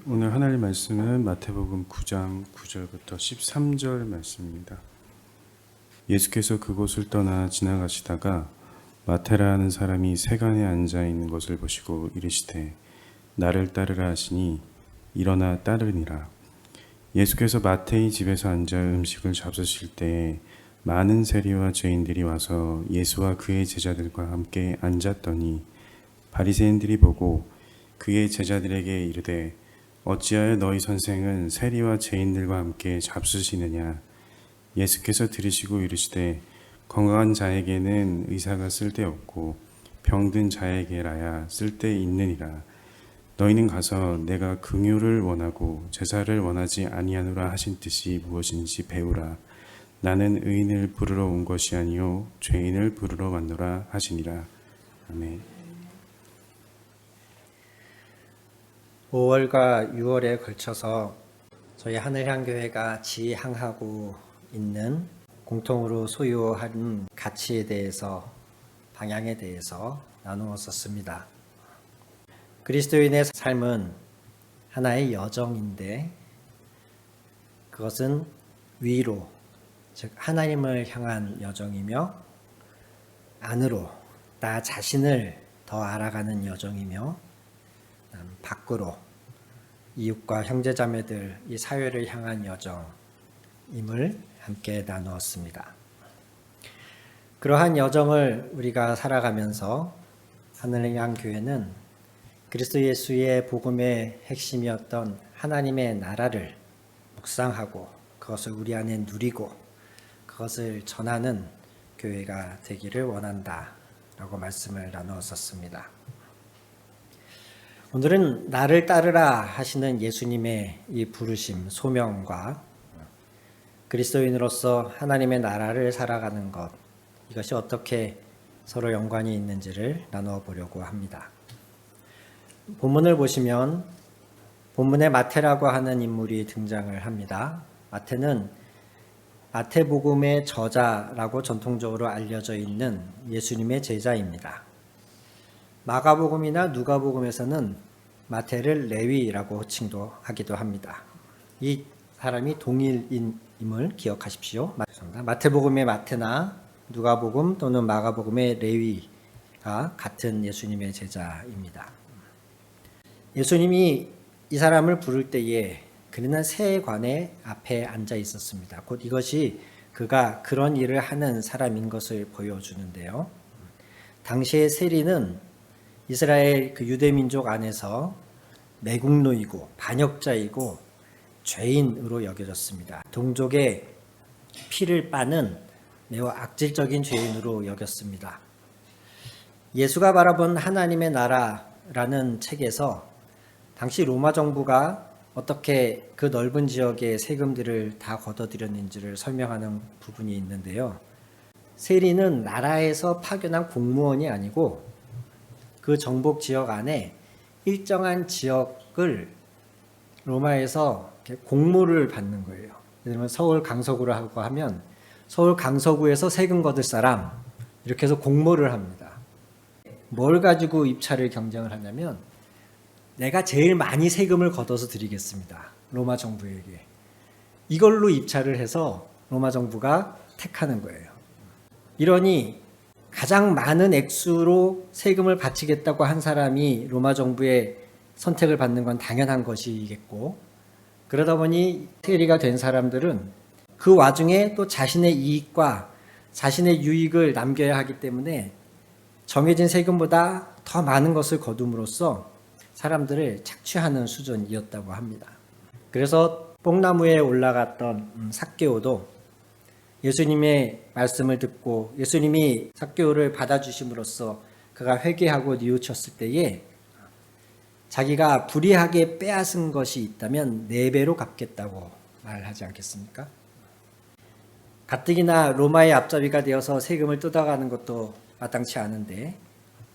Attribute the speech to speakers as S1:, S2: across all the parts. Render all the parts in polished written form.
S1: 오늘 하나님 말씀은 마태복음 9장 9절부터 13절 말씀입니다. 예수께서 그곳을 떠나 지나가시다가 마태라 하는 사람이 세간에 앉아 있는 것을 보시고 이르시되 나를 따르라 하시니 일어나 따르니라. 예수께서 마태의 집에서 앉아 음식을 잡수실 때에 많은 세리와 죄인들이 와서 예수와 그의 제자들과 함께 앉았더니 바리새인들이 보고 그의 제자들에게 이르되 어찌하여 너희 선생은 세리와 죄인들과 함께 잡수시느냐. 예수께서 들으시고 이르시되 건강한 자에게는 의사가 쓸데없고 병든 자에게라야 쓸데있느니라. 너희는 가서 내가 긍휼을 원하고 제사를 원하지 아니하노라 하신 뜻이 무엇인지 배우라. 나는 의인을 부르러 온 것이 아니요 죄인을 부르러 왔노라 하시니라. 아멘.
S2: 5월과 6월에 걸쳐서 저희 하늘향교회가 지향하고 있는 공통으로 소유한 가치에 대해서, 방향에 대해서 나누었었습니다. 그리스도인의 삶은 하나의 여정인데 그것은 위로, 즉 하나님을 향한 여정이며 안으로, 나 자신을 더 알아가는 여정이며 밖으로, 이웃과 형제자매들, 이 사회를 향한 여정임을 함께 나누었습니다. 그러한 여정을 우리가 살아가면서 하늘향교회는 그리스도 예수의 복음의 핵심이었던 하나님의 나라를 묵상하고 그것을 우리 안에 누리고 그것을 전하는 교회가 되기를 원한다 라고 말씀을 나누었었습니다. 오늘은 나를 따르라 하시는 예수님의 이 부르심, 소명과 그리스도인으로서 하나님의 나라를 살아가는 것, 이것이 어떻게 서로 연관이 있는지를 나누어 보려고 합니다. 본문을 보시면 본문에 마태라고 하는 인물이 등장을 합니다. 마태는 마태복음의 저자라고 전통적으로 알려져 있는 예수님의 제자입니다. 마가복음이나 누가복음에서는 마태를 레위라고 호칭도 하기도 합니다. 이 사람이 동일인임을 기억하십시오. 마태복음의 마태나 누가복음 또는 마가복음의 레위가 같은 예수님의 제자입니다. 예수님이 이 사람을 부를 때에 그는 세관의 앞에 앉아 있었습니다. 곧 이것이 그가 그런 일을 하는 사람인 것을 보여주는데요. 당시의 세리는 이스라엘 그 유대 민족 안에서 매국노이고 반역자이고 죄인으로 여겨졌습니다. 동족의 피를 빠는 매우 악질적인 죄인으로 여겼습니다. 예수가 바라본 하나님의 나라라는 책에서 당시 로마 정부가 어떻게 그 넓은 지역의 세금들을 다 걷어들였는지를 설명하는 부분이 있는데요. 세리는 나라에서 파견한 공무원이 아니고 그 정복 지역 안에 일정한 지역을 로마에서 공모를 받는 거예요. 예를 들면 서울 강서구를 하고 하면 서울 강서구에서 세금 거둘 사람, 이렇게 해서 공모를 합니다. 뭘 가지고 입찰을 경쟁을 하냐면 내가 제일 많이 세금을 걷어서 드리겠습니다. 로마 정부에게. 이걸로 입찰을 해서 로마 정부가 택하는 거예요. 이러니 가장 많은 액수로 세금을 바치겠다고 한 사람이 로마 정부의 선택을 받는 건 당연한 것이겠고, 그러다 보니 세리가 된 사람들은 그 와중에 또 자신의 이익과 자신의 유익을 남겨야 하기 때문에 정해진 세금보다 더 많은 것을 거둠으로써 사람들을 착취하는 수준이었다고 합니다. 그래서 뽕나무에 올라갔던 삭개오도 예수님의 말씀을 듣고 예수님이 삭개오를 받아주심으로써 그가 회개하고 뉘우쳤을 때에 자기가 불의하게 빼앗은 것이 있다면 4배로 갚겠다고 말하지 않겠습니까? 가뜩이나 로마의 앞잡이가 되어서 세금을 뜯어가는 것도 마땅치 않은데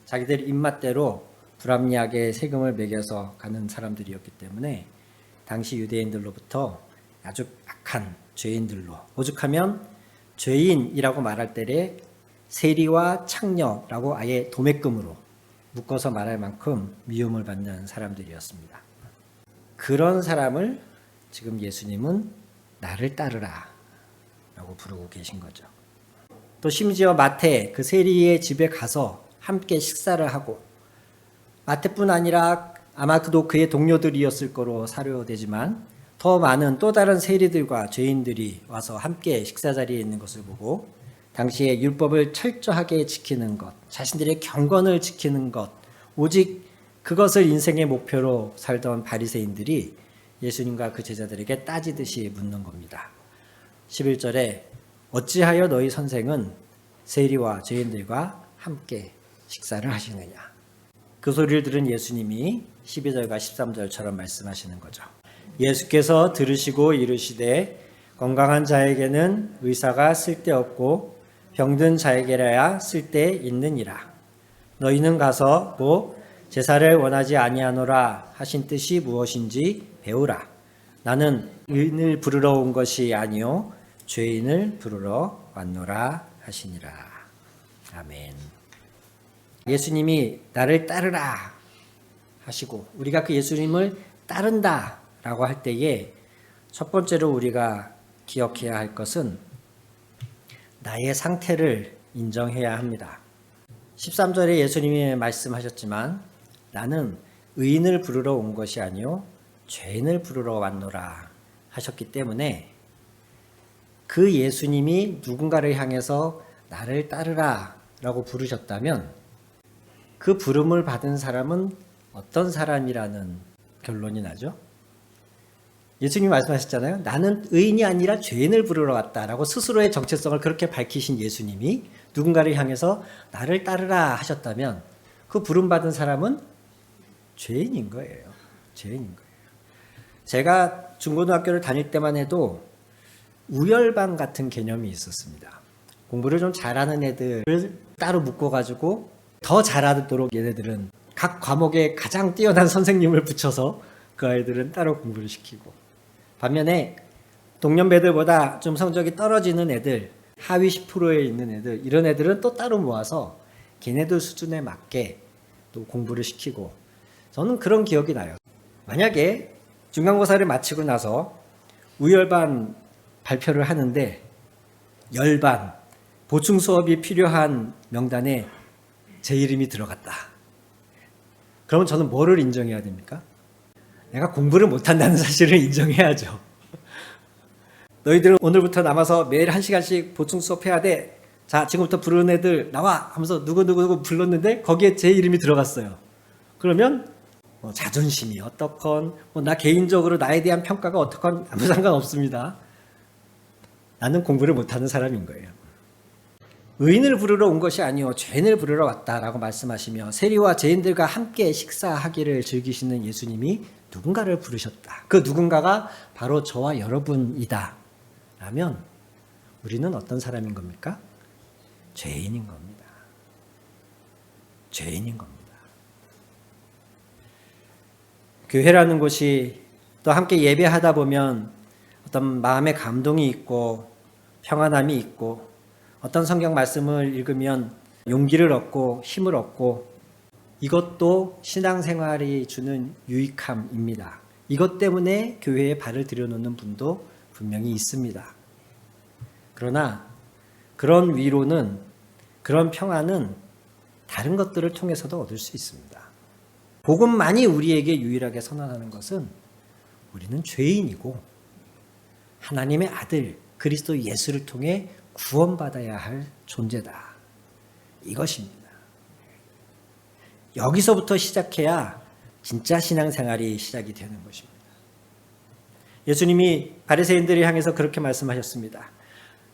S2: 자기들 입맛대로 불합리하게 세금을 매겨서 가는 사람들이었기 때문에 당시 유대인들로부터 아주 악한 죄인들로, 오죽하면 죄인이라고 말할 때에 세리와 창녀라고 아예 도매금으로 묶어서 말할 만큼 미움을 받는 사람들이었습니다. 그런 사람을 지금 예수님은 나를 따르라 라고 부르고 계신 거죠. 또 심지어 마태 그 세리의 집에 가서 함께 식사를 하고, 마태뿐 아니라 아마 그도 그의 동료들이었을 거로 사료되지만 더 많은 또 다른 세리들과 죄인들이 와서 함께 식사 자리에 있는 것을 보고, 당시에 율법을 철저하게 지키는 것, 자신들의 경건을 지키는 것, 오직 그것을 인생의 목표로 살던 바리새인들이 예수님과 그 제자들에게 따지듯이 묻는 겁니다. 11절에 어찌하여 너희 선생은 세리와 죄인들과 함께 식사를 하시느냐. 그 소리를 들은 예수님이 12절과 13절처럼 말씀하시는 거죠. 예수께서 들으시고 이르시되 건강한 자에게는 의사가 쓸데없고 병든 자에게라야 쓸데있느니라. 너희는 가서 뭐 제사를 원하지 아니하노라 하신 뜻이 무엇인지 배우라. 나는 의인을 부르러 온 것이 아니요 죄인을 부르러 왔노라 하시니라. 아멘. 예수님이 나를 따르라 하시고 우리가 그 예수님을 따른다라고 할 때에 첫 번째로 우리가 기억해야 할 것은 나의 상태를 인정해야 합니다. 13절에 예수님이 말씀하셨지만 나는 의인을 부르러 온 것이 아니요 죄인을 부르러 왔노라 하셨기 때문에 그 예수님이 누군가를 향해서 나를 따르라 라고 부르셨다면 그 부름을 받은 사람은 어떤 사람이라는 결론이 나죠? 예수님이 말씀하셨잖아요. 나는 의인이 아니라 죄인을 부르러 왔다라고 스스로의 정체성을 그렇게 밝히신 예수님이 누군가를 향해서 나를 따르라 하셨다면 그 부름받은 사람은 죄인인 거예요. 죄인인 거예요. 제가 중고등학교를 다닐 때만 해도 우열반 같은 개념이 있었습니다. 공부를 좀 잘하는 애들을 따로 묶어가지고 더 잘하도록 얘네들은 각 과목에 가장 뛰어난 선생님을 붙여서 그 아이들은 따로 공부를 시키고, 반면에 동년배들보다 좀 성적이 떨어지는 애들, 하위 10%에 있는 애들, 이런 애들은 또 따로 모아서 걔네들 수준에 맞게 또 공부를 시키고, 저는 그런 기억이 나요. 만약에 중간고사를 마치고 나서 우열반 발표를 하는데 열반 보충 수업이 필요한 명단에 제 이름이 들어갔다. 그러면 저는 뭐를 인정해야 됩니까? 내가 공부를 못한다는 사실을 인정해야죠. 너희들은 오늘부터 남아서 매일 1시간씩 보충 수업해야 돼. 자, 지금부터 부르는 애들 나와 하면서 누구 불렀는데 거기에 제 이름이 들어갔어요. 그러면 뭐 자존심이 어떻건 나 개인적으로 나에 대한 평가가 어떻건 아무 상관없습니다. 나는 공부를 못하는 사람인 거예요. 의인을 부르러 온 것이 아니요 죄인을 부르러 왔다라고 말씀하시며 세리와 죄인들과 함께 식사하기를 즐기시는 예수님이 누군가를 부르셨다. 그 누군가가 바로 저와 여러분이다 라면 우리는 어떤 사람인 겁니까? 죄인인 겁니다. 죄인인 겁니다. 교회라는 곳이 또 함께 예배하다 보면 어떤 마음의 감동이 있고 평안함이 있고 어떤 성경 말씀을 읽으면 용기를 얻고 힘을 얻고, 이것도 신앙생활이 주는 유익함입니다. 이것 때문에 교회에 발을 들여놓는 분도 분명히 있습니다. 그러나 그런 위로는, 그런 평안은 다른 것들을 통해서도 얻을 수 있습니다. 복음만이 우리에게 유일하게 선언하는 것은 우리는 죄인이고 하나님의 아들 그리스도 예수를 통해 구원받아야 할 존재다. 이것입니다. 여기서부터 시작해야 진짜 신앙생활이 시작이 되는 것입니다. 예수님이 바리새인들을 향해서 그렇게 말씀하셨습니다.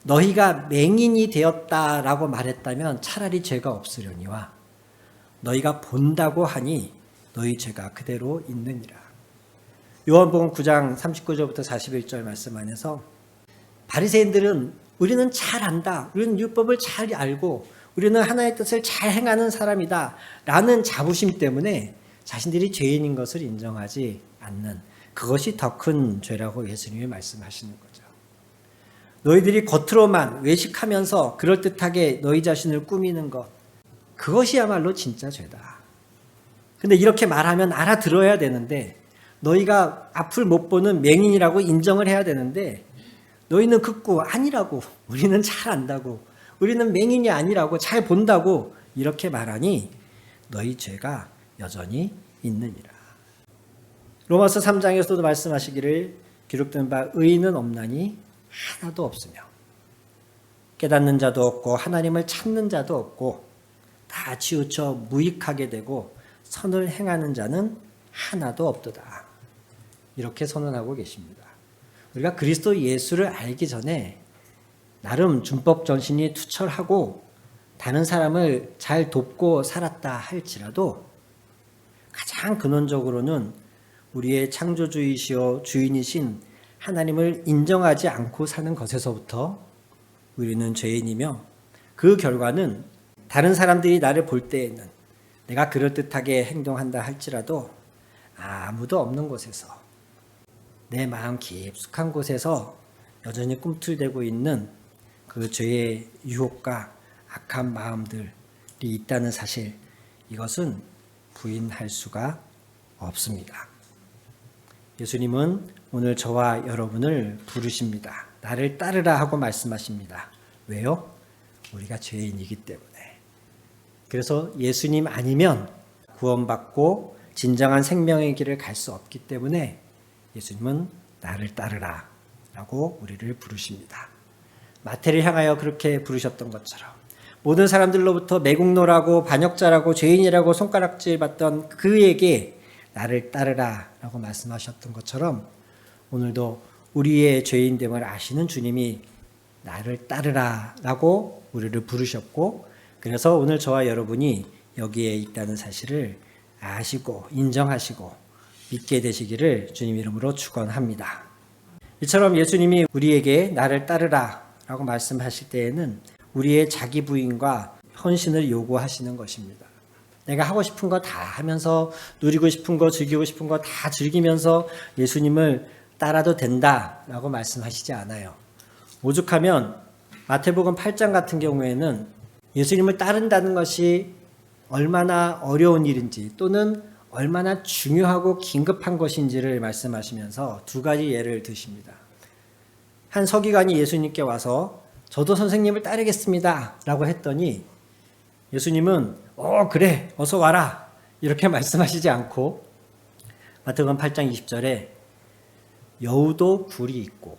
S2: 너희가 맹인이 되었다라고 말했다면 차라리 죄가 없으려니와 너희가 본다고 하니 너희 죄가 그대로 있느니라. 요한복음 9장 39절부터 41절 말씀 안에서 바리새인들은 우리는 잘 안다, 우리는 율법을 잘 알고 우리는 하나님의 뜻을 잘 행하는 사람이다 라는 자부심 때문에 자신들이 죄인인 것을 인정하지 않는, 그것이 더 큰 죄라고 예수님이 말씀하시는 거죠. 너희들이 겉으로만 외식하면서 그럴듯하게 너희 자신을 꾸미는 것, 그것이야말로 진짜 죄다. 근데 이렇게 말하면 알아들어야 되는데 너희가 앞을 못 보는 맹인이라고 인정을 해야 되는데 너희는 극구 아니라고, 우리는 잘 안다고, 우리는 맹인이 아니라고, 잘 본다고 이렇게 말하니 너희 죄가 여전히 있느니라. 로마서 3장에서도 말씀하시기를 기록된 바 의인은 없나니 하나도 없으며 깨닫는 자도 없고 하나님을 찾는 자도 없고 다 치우쳐 무익하게 되고 선을 행하는 자는 하나도 없도다. 이렇게 선언하고 계십니다. 우리가 그리스도 예수를 알기 전에 나름 준법 전신이 투철하고 다른 사람을 잘 돕고 살았다 할지라도 가장 근원적으로는 우리의 창조주이시오 주인이신 하나님을 인정하지 않고 사는 것에서부터 우리는 죄인이며 그 결과는 다른 사람들이 나를 볼 때에는 내가 그럴듯하게 행동한다 할지라도 아무도 없는 곳에서 내 마음 깊숙한 곳에서 여전히 꿈틀대고 있는 그 죄의 유혹과 악한 마음들이 있다는 사실, 이것은 부인할 수가 없습니다. 예수님은 오늘 저와 여러분을 부르십니다. 나를 따르라 하고 말씀하십니다. 왜요? 우리가 죄인이기 때문에. 그래서 예수님 아니면 구원받고 진정한 생명의 길을 갈 수 없기 때문에 예수님은 나를 따르라 라고 우리를 부르십니다. 마태를 향하여 그렇게 부르셨던 것처럼 모든 사람들로부터 매국노라고 반역자라고 죄인이라고 손가락질 받던 그에게 나를 따르라 라고 말씀하셨던 것처럼 오늘도 우리의 죄인됨을 아시는 주님이 나를 따르라 라고 우리를 부르셨고, 그래서 오늘 저와 여러분이 여기에 있다는 사실을 아시고 인정하시고 믿게 되시기를 주님 이름으로 축원합니다. 이처럼 예수님이 우리에게 나를 따르라 라고 말씀하실 때에는 우리의 자기 부인과 헌신을 요구하시는 것입니다. 내가 하고 싶은 거 다 하면서 누리고 싶은 거 즐기고 싶은 거 다 즐기면서 예수님을 따라도 된다라고 말씀하시지 않아요. 오죽하면 마태복음 8장 같은 경우에는 예수님을 따른다는 것이 얼마나 어려운 일인지 또는 얼마나 중요하고 긴급한 것인지를 말씀하시면서 두 가지 예를 드십니다. 한 서기관이 예수님께 와서 저도 선생님을 따르겠습니다 라고 했더니 예수님은 그래 어서 와라 이렇게 말씀하시지 않고 마태복음 8장 20절에 여우도 굴이 있고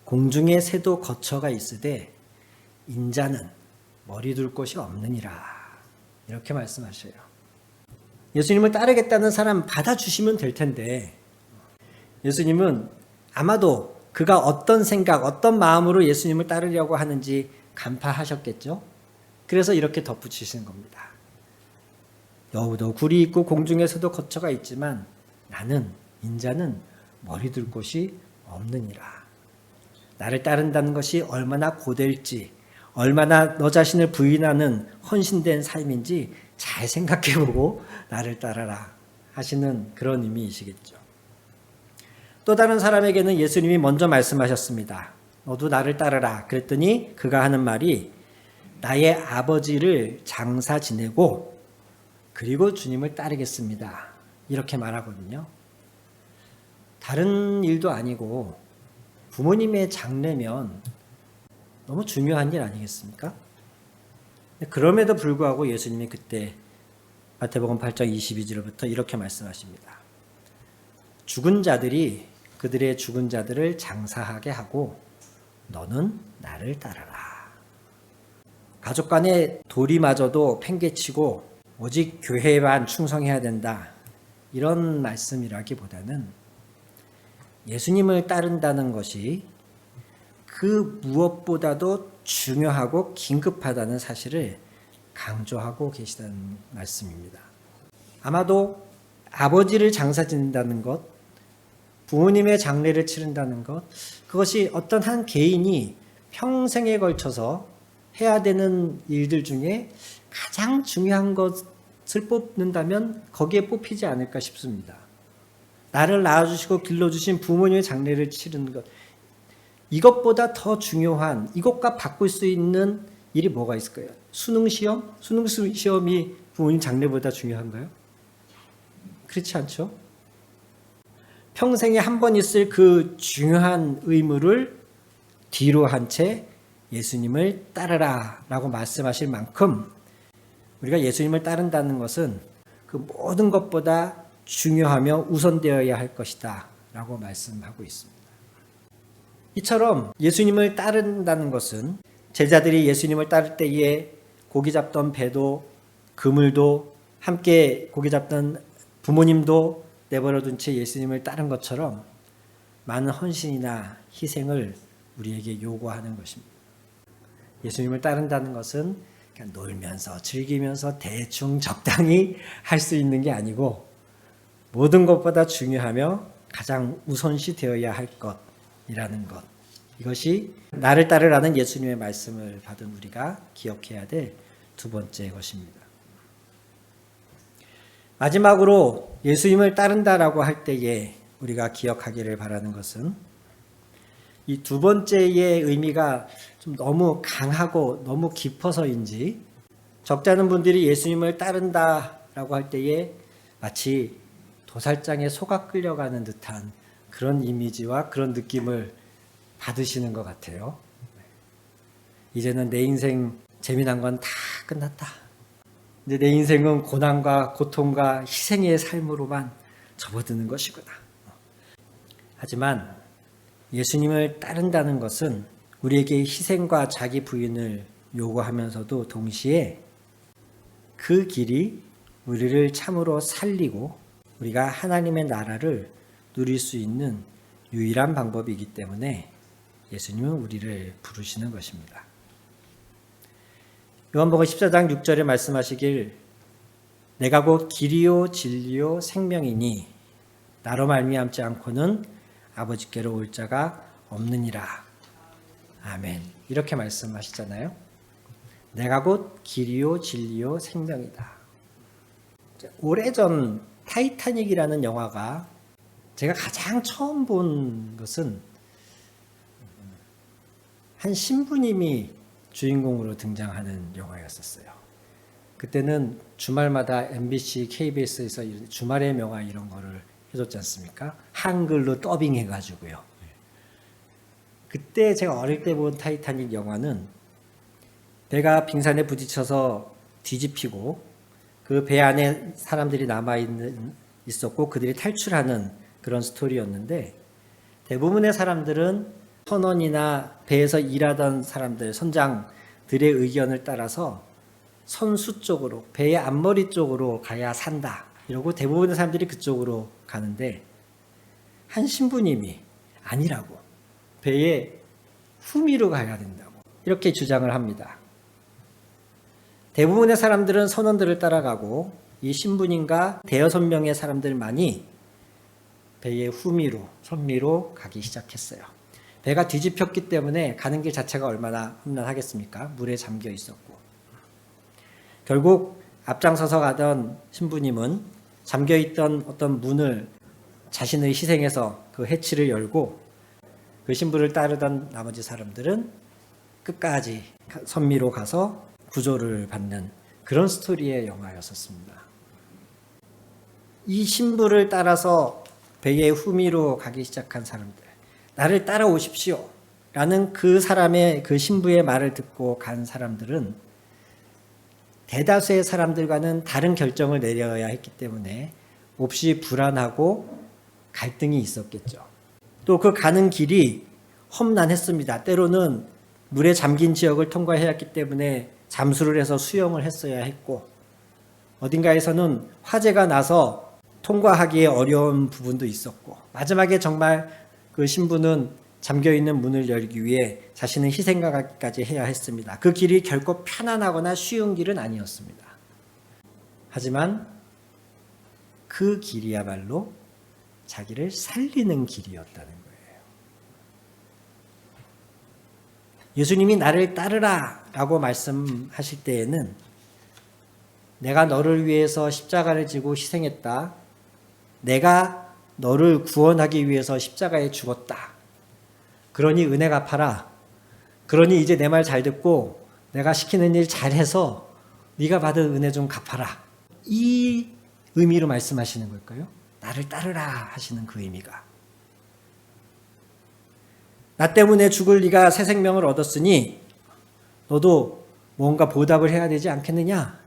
S2: 공중의 새도 거처가 있으되 인자는 머리 둘 곳이 없느니라 이렇게 말씀하셔요. 예수님을 따르겠다는 사람 받아주시면 될 텐데 예수님은 아마도 그가 어떤 생각, 어떤 마음으로 예수님을 따르려고 하는지 간파하셨겠죠. 그래서 이렇게 덧붙이시는 겁니다. 여우도 굴이 있고 공중에서도 거처가 있지만 나는 인자는 머리 둘 곳이 없느니라. 나를 따른다는 것이 얼마나 고될지, 얼마나 너 자신을 부인하는 헌신된 삶인지 잘 생각해보고 나를 따라라 하시는 그런 의미이시겠죠. 또 다른 사람에게는 예수님이 먼저 말씀하셨습니다. 너도 나를 따르라. 그랬더니 그가 하는 말이 나의 아버지를 장사 지내고 그리고 주님을 따르겠습니다. 이렇게 말하거든요. 다른 일도 아니고 부모님의 장례면 너무 중요한 일 아니겠습니까? 그럼에도 불구하고 예수님이 그때 마태복음 8장 22절부터 이렇게 말씀하십니다. 죽은 자들이 그들의 죽은 자들을 장사하게 하고 너는 나를 따르라. 가족 간의 도리마저도 팽개치고 오직 교회에만 충성해야 된다. 이런 말씀이라기보다는 예수님을 따른다는 것이 그 무엇보다도 중요하고 긴급하다는 사실을 강조하고 계시다는 말씀입니다. 아마도 아버지를 장사 지낸다는 것, 부모님의 장례를 치른다는 것, 그것이 어떤 한 개인이 평생에 걸쳐서 해야 되는 일들 중에 가장 중요한 것을 뽑는다면 거기에 뽑히지 않을까 싶습니다. 나를 낳아주시고 길러주신 부모님의 장례를 치르는 것, 이것보다 더 중요한, 이것과 바꿀 수 있는 일이 뭐가 있을까요? 수능시험? 수능시험이 부모님 장례보다 중요한가요? 그렇지 않죠? 평생에 한 번 있을 그 중요한 의무를 뒤로 한 채 예수님을 따르라 라고 말씀하실 만큼 우리가 예수님을 따른다는 것은 그 모든 것보다 중요하며 우선되어야 할 것이다 라고 말씀하고 있습니다. 이처럼 예수님을 따른다는 것은 제자들이 예수님을 따를 때에 고기 잡던 배도 그물도 함께 고기 잡던 부모님도 내버려둔 채 예수님을 따른 것처럼 많은 헌신이나 희생을 우리에게 요구하는 것입니다. 예수님을 따른다는 것은 그냥 놀면서 즐기면서 대충 적당히 할 수 있는 게 아니고 모든 것보다 중요하며 가장 우선시 되어야 할 것이라는 것. 이것이 나를 따르라는 예수님의 말씀을 받은 우리가 기억해야 될 두 번째 것입니다. 마지막으로 예수님을 따른다라고 할 때에 우리가 기억하기를 바라는 것은 이 두 번째의 의미가 좀 너무 강하고 너무 깊어서인지 적지 않은 분들이 예수님을 따른다라고 할 때에 마치 도살장에 소가 끌려가는 듯한 그런 이미지와 그런 느낌을 받으시는 것 같아요. 이제는 내 인생 재미난 건 다 끝났다. 이제 내 인생은 고난과 고통과 희생의 삶으로만 접어드는 것이구나. 하지만 예수님을 따른다는 것은 우리에게 희생과 자기 부인을 요구하면서도 동시에 그 길이 우리를 참으로 살리고 우리가 하나님의 나라를 누릴 수 있는 유일한 방법이기 때문에 예수님은 우리를 부르시는 것입니다. 요한복음 14장 6절에 말씀하시길 내가 곧 길이요 진리요 생명이니 나로 말미암지 않고는 아버지께로 올 자가 없느니라. 아멘. 이렇게 말씀하시잖아요. 내가 곧 길이요 진리요 생명이다. 오래전 타이타닉이라는 영화가 제가 가장 처음 본 것은 한 신부님이 주인공으로 등장하는 영화였었어요. 그때는 주말마다 MBC, KBS에서 주말의 명화 이런 거를 해줬지 않습니까? 한글로 더빙해가지고요. 그때 제가 어릴 때 본 타이타닉 영화는 배가 빙산에 부딪혀서 뒤집히고 그 배 안에 사람들이 있었고 그들이 탈출하는 그런 스토리였는데 대부분의 사람들은 선원이나 배에서 일하던 사람들, 선장들의 의견을 따라서 선수 쪽으로, 배의 앞머리 쪽으로 가야 산다. 이러고 대부분의 사람들이 그쪽으로 가는데 한 신부님이 아니라고 배의 후미로 가야 된다고 이렇게 주장을 합니다. 대부분의 사람들은 선원들을 따라가고 이 신부님과 대여섯 명의 사람들만이 배의 후미로, 선미로 가기 시작했어요. 배가 뒤집혔기 때문에 가는 길 자체가 얼마나 험난하겠습니까? 물에 잠겨 있었고. 결국 앞장서서 가던 신부님은 잠겨있던 어떤 문을 자신의 희생해서 그 해치를 열고 그 신부를 따르던 나머지 사람들은 끝까지 선미로 가서 구조를 받는 그런 스토리의 영화였었습니다. 이 신부를 따라서 배의 후미로 가기 시작한 사람들, 나를 따라오십시오 라는 그 사람의 그 신부의 말을 듣고 간 사람들은 대다수의 사람들과는 다른 결정을 내려야 했기 때문에 몹시 불안하고 갈등이 있었겠죠. 또 그 가는 길이 험난했습니다. 때로는 물에 잠긴 지역을 통과해야 했기 때문에 잠수를 해서 수영을 했어야 했고 어딘가에서는 화재가 나서 통과하기에 어려운 부분도 있었고 마지막에 정말 그 신부는 잠겨있는 문을 열기 위해 자신의 희생까지 해야 했습니다. 그 길이 결코 편안하거나 쉬운 길은 아니었습니다. 하지만 그 길이야말로 자기를 살리는 길이었다는 거예요. 예수님이 나를 따르라 라고 말씀하실 때에는 내가 너를 위해서 십자가를 지고 희생했다. 내가 너를 구원하기 위해서 십자가에 죽었다. 그러니 은혜 갚아라. 그러니 이제 내 말 잘 듣고 내가 시키는 일 잘해서 네가 받은 은혜 좀 갚아라. 이 의미로 말씀하시는 걸까요? 나를 따르라 하시는 그 의미가. 나 때문에 죽을 네가 새 생명을 얻었으니 너도 뭔가 보답을 해야 되지 않겠느냐?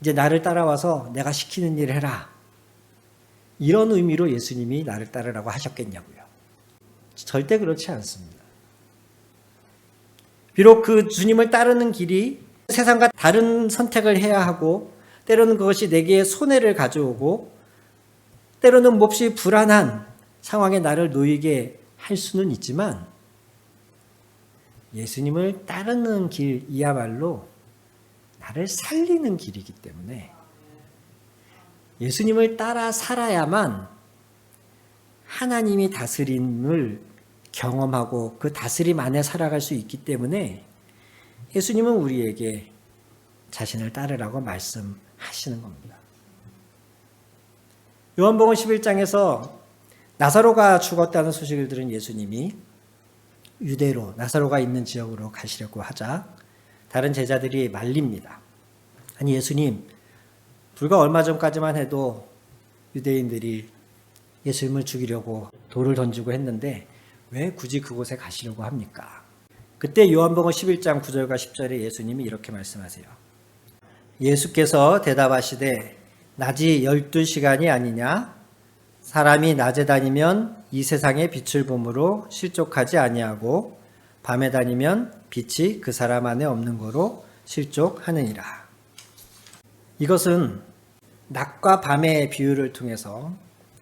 S2: 이제 나를 따라와서 내가 시키는 일을 해라. 이런 의미로 예수님이 나를 따르라고 하셨겠냐고요. 절대 그렇지 않습니다. 비록 그 주님을 따르는 길이 세상과 다른 선택을 해야 하고 때로는 그것이 내게 손해를 가져오고 때로는 몹시 불안한 상황에 나를 놓이게 할 수는 있지만 예수님을 따르는 길이야말로 나를 살리는 길이기 때문에 예수님을 따라 살아야만 하나님이 다스림을 경험하고 그 다스림 안에 살아갈 수 있기 때문에 예수님은 우리에게 자신을 따르라고 말씀하시는 겁니다. 요한복음 11장에서 나사로가 죽었다는 소식을 들은 예수님이 유대로 나사로가 있는 지역으로 가시려고 하자 다른 제자들이 말립니다. 아니 예수님, 불과 얼마 전까지만 해도 유대인들이 예수님을 죽이려고 돌을 던지고 했는데 왜 굳이 그곳에 가시려고 합니까? 그때 요한복음 11장 9절과 10절에 예수님이 이렇게 말씀하세요. 예수께서 대답하시되 낮이 12시간이 아니냐? 사람이 낮에 다니면 이 세상의 빛을 보므로 실족하지 아니하고 밤에 다니면 빛이 그 사람 안에 없는 거로 실족하느니라. 이것은 낮과 밤의 비유를 통해서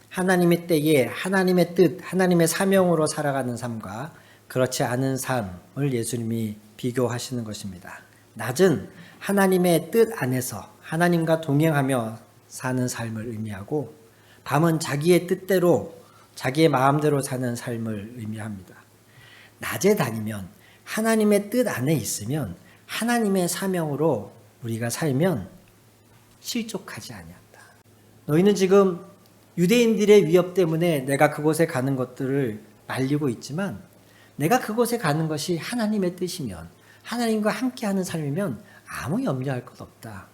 S2: 하나님의 때에 하나님의 뜻, 하나님의 사명으로 살아가는 삶과 그렇지 않은 삶을 예수님이 비교하시는 것입니다. 낮은 하나님의 뜻 안에서 하나님과 동행하며 사는 삶을 의미하고 밤은 자기의 뜻대로 자기의 마음대로 사는 삶을 의미합니다. 낮에 다니면 하나님의 뜻 안에 있으면 하나님의 사명으로 우리가 살면 실족하지 아니한다. 너희는 지금 유대인들의 위협 때문에 내가 그곳에 가는 것들을 말리고 있지만 내가 그곳에 가는 것이 하나님의 뜻이면 하나님과 함께하는 삶이면 아무 염려할 것 없다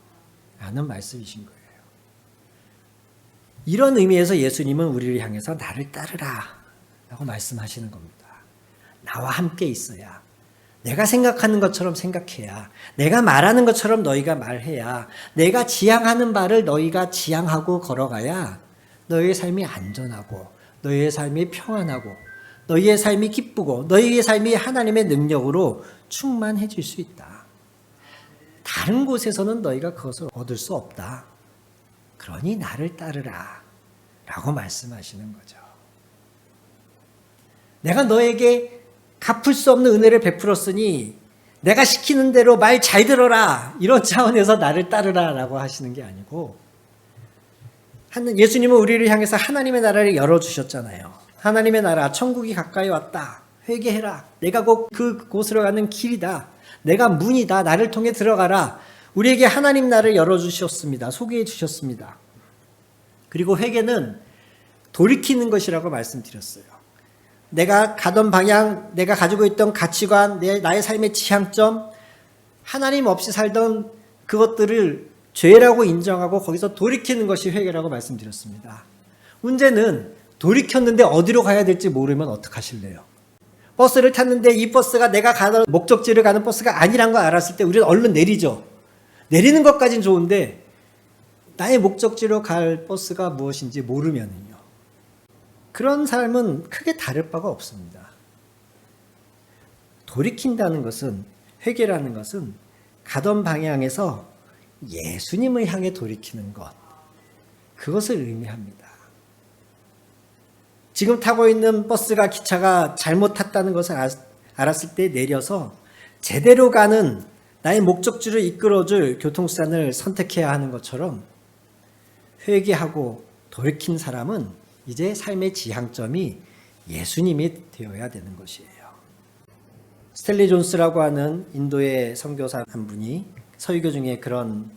S2: 라는 말씀이신 거예요. 이런 의미에서 예수님은 우리를 향해서 나를 따르라 라고 말씀하시는 겁니다. 나와 함께 있어야, 내가 생각하는 것처럼 생각해야, 내가 말하는 것처럼 너희가 말해야, 내가 지향하는 바를 너희가 지향하고 걸어가야 너희의 삶이 안전하고 너희의 삶이 평안하고 너희의 삶이 기쁘고 너희의 삶이 하나님의 능력으로 충만해질 수 있다. 다른 곳에서는 너희가 그것을 얻을 수 없다. 그러니 나를 따르라 라고 말씀하시는 거죠. 내가 너에게 갚을 수 없는 은혜를 베풀었으니 내가 시키는 대로 말 잘 들어라 이런 차원에서 나를 따르라 라고 하시는 게 아니고 예수님은 우리를 향해서 하나님의 나라를 열어주셨잖아요. 하나님의 나라 천국이 가까이 왔다. 회개해라. 내가 곧 그곳으로 가는 길이다. 내가 문이다. 나를 통해 들어가라. 우리에게 하나님 나라를 열어주셨습니다. 소개해 주셨습니다. 그리고 회개는 돌이키는 것이라고 말씀드렸어요. 내가 가던 방향, 내가 가지고 있던 가치관, 나의 삶의 지향점, 하나님 없이 살던 그것들을 죄라고 인정하고 거기서 돌이키는 것이 회개라고 말씀드렸습니다. 문제는 돌이켰는데 어디로 가야 될지 모르면 어떡하실래요? 버스를 탔는데 이 버스가 내가 가는 목적지를 가는 버스가 아니란 걸 알았을 때 우리는 얼른 내리죠. 내리는 것까진 좋은데 나의 목적지로 갈 버스가 무엇인지 모르면요. 그런 삶은 크게 다를 바가 없습니다. 돌이킨다는 것은, 회개라는 것은 가던 방향에서 예수님을 향해 돌이키는 것, 그것을 의미합니다. 지금 타고 있는 버스가, 기차가 잘못 탔다는 것을 알았을 때 내려서 제대로 가는 나의 목적지를 이끌어줄 교통수단을 선택해야 하는 것처럼 회개하고 돌이킨 사람은 이제 삶의 지향점이 예수님이 되어야 되는 것이에요. 스탠리 존스라고 하는 인도의 선교사 한 분이 설교 중에 그런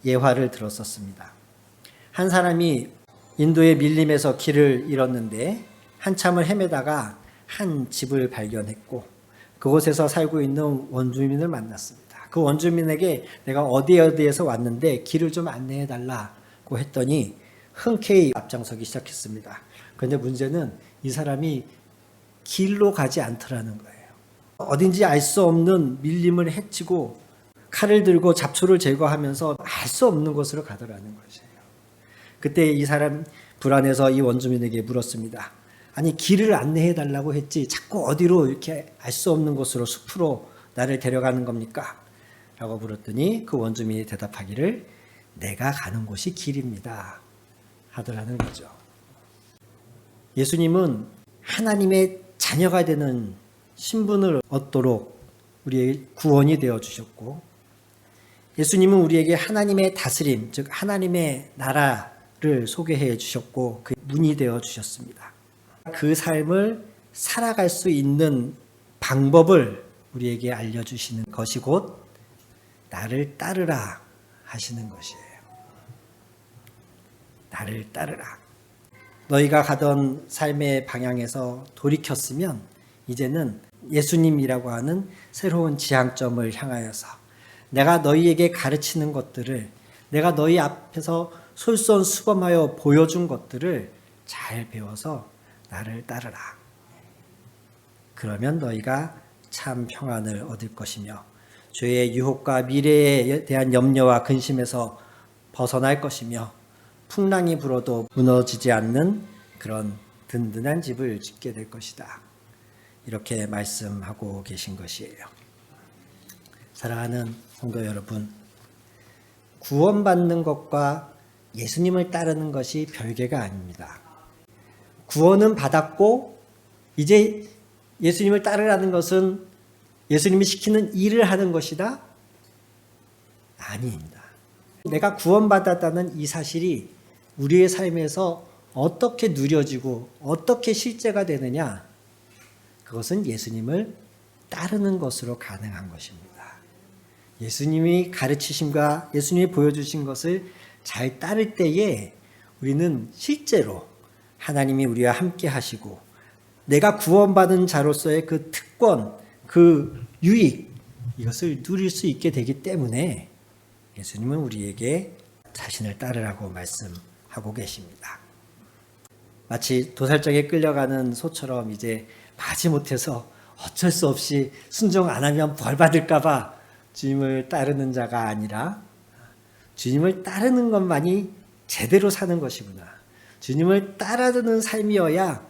S2: 예화를 들었었습니다. 한 사람이 인도의 밀림에서 길을 잃었는데 한참을 헤매다가 한 집을 발견했고 그곳에서 살고 있는 원주민을 만났습니다. 그 원주민에게 내가 어디에서 왔는데 길을 좀 안내해 달라고 했더니 흔쾌히 앞장서기 시작했습니다. 그런데 문제는 이 사람이 길로 가지 않더라는 거예요. 어딘지 알 수 없는 밀림을 헤치고 칼을 들고 잡초를 제거하면서 알 수 없는 곳으로 가더라는 것이에요. 그때 이 사람 불안해서 이 원주민에게 물었습니다. 아니, 길을 안내해 달라고 했지 자꾸 어디로 이렇게 알 수 없는 곳으로 숲으로 나를 데려가는 겁니까? 라고 물었더니 그 원주민이 대답하기를 내가 가는 곳이 길입니다 하더라는 거죠. 예수님은 하나님의 자녀가 되는 신분을 얻도록 우리의 구원이 되어 주셨고, 예수님은 우리에게 하나님의 다스림, 즉 하나님의 나라를 소개해 주셨고 그 문이 되어 주셨습니다. 그 삶을 살아갈 수 있는 방법을 우리에게 알려주시는 것이 곧 나를 따르라 하시는 것이에요. 나를 따르라. 너희가 가던 삶의 방향에서 돌이켰으면 이제는 예수님이라고 하는 새로운 지향점을 향하여서 내가 너희에게 가르치는 것들을, 내가 너희 앞에서 솔선수범하여 보여준 것들을 잘 배워서 나를 따르라. 그러면 너희가 참 평안을 얻을 것이며 죄의 유혹과 미래에 대한 염려와 근심에서 벗어날 것이며 풍랑이 불어도 무너지지 않는 그런 든든한 집을 짓게 될 것이다. 이렇게 말씀하고 계신 것이에요. 사랑하는 성도 여러분, 구원받는 것과 예수님을 따르는 것이 별개가 아닙니다. 구원은 받았고 이제 예수님을 따르라는 것은 예수님이 시키는 일을 하는 것이다? 아닙니다. 내가 구원받았다는 이 사실이 우리의 삶에서 어떻게 누려지고 어떻게 실제가 되느냐? 그것은 예수님을 따르는 것으로 가능한 것입니다. 예수님이 가르치심과 예수님이 보여주신 것을 잘 따를 때에 우리는 실제로 하나님이 우리와 함께 하시고 내가 구원받은 자로서의 그 특권, 그 유익, 이것을 누릴 수 있게 되기 때문에 예수님은 우리에게 자신을 따르라고 말씀하고 계십니다. 마치 도살장에 끌려가는 소처럼 이제 마지못해서 어쩔 수 없이 순종 안 하면 벌 받을까 봐 주님을 따르는 자가 아니라 주님을 따르는 것만이 제대로 사는 것이구나. 주님을 따르는 삶이어야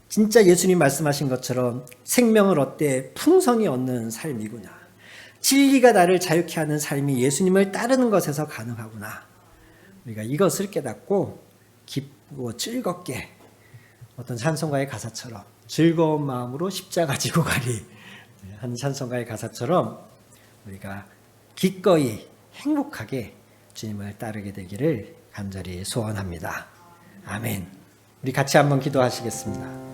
S2: 진짜 예수님 말씀하신 것처럼 생명을 얻되 풍성히 얻는 삶이구나. 진리가 나를 자유케 하는 삶이 예수님을 따르는 것에서 가능하구나. 우리가 이것을 깨닫고 기쁘고 즐겁게 어떤 찬송가의 가사처럼 즐거운 마음으로 십자가 지고 가리 한 찬송가의 가사처럼 우리가 기꺼이 행복하게 주님을 따르게 되기를 간절히 소원합니다. 아멘. 우리 같이 한번 기도하시겠습니다.